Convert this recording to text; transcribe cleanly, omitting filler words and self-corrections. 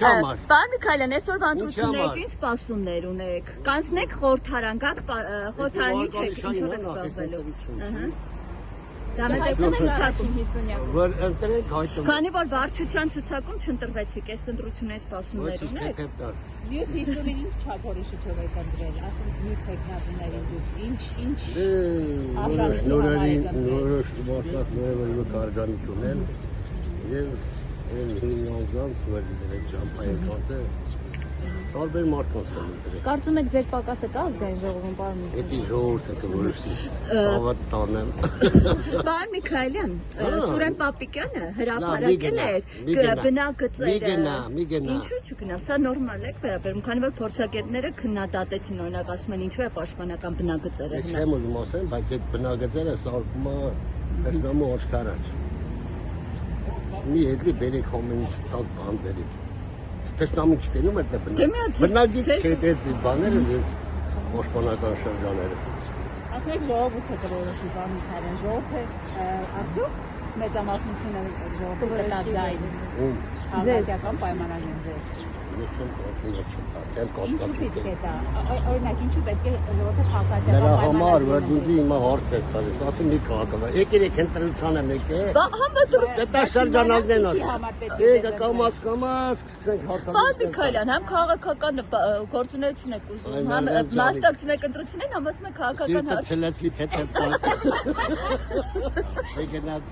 Պարոն Միքայելյան, այսօր վանդրություններից ինչ սպասումներ ունեք։ Կանցնեք խորհրդարան, գաք խորհրդարանի չեք ինչով եք զբաղվելու։ Որ ընտրենք հայտում։ Քանի որ վարչության ցուցակում չընտրվեցիք, այս ընտրություններից սպասումներ ունեք։ Մյուս 50-ին ինչ չափորոշիչ ով եք ընտրել, ասենք մյուս տեխնատուներին դուք ինչ նորոշ մարդկանց կարճանություն են եւ հինգանց վերդրեք ճամփայականց է տարբեր մարդկանց են ընտրել։ Կարծում եք ձեր պակասը կա ազգային ժողովում, պարոն Միքայելյան։ Էդի ժողովուրդը կորոշի։ Ավատ տանեմ։ Պարոն Միքայելյան, Սուրեն Պապիկյանը հրապարակել էր բնագծերը։ Մի գնա։ Ինչու՞ չգնա։ Սա նորմալ է վերաբերում, քանի որ փորձագետները քննադատեցին օրինակ ասում են ինչու է պաշտպանական բնագծերը։ Չեմ ուզում ասեմ, բայց այդ բնագծերը սարքում է հաշնամու աշխարհաց։ Մի հետլի բերեք համենից տակ բանդերիկ։ Տեսնամի չտենում է դա բնագիծ չէ դե բաները իրենց պաշտպանական շրջաները։ ասեք ժողովուրդը կորոշի, պարոն Միքայելյան, ժողովուրդը արդյոք մեծամասնությունը ժողովուրդը կտա ձայն քաղաքական պայմանագրեր ձեզ։ Ես չեմ Ինչու պետք է դա, օրինակ ինչու պետք է ժողովուրդը քաղաքական նրա համար որ ինձ հիմա հարց է տալիս, ասում մի քաղաքական, եկեք ընտրությանը մեկ է։ Դա շրջանալներն են։ Եկեք կամաց սկսենք հարցալ։ Պարոն Միքայելյան, համ քաղաքական գործունեություն եք ուզում, համ մասնակցում եք ընտրություններին, համ ասում եք քաղաքական հարց։ Սիրտը չլեցվի թե տակ։ Եկենաց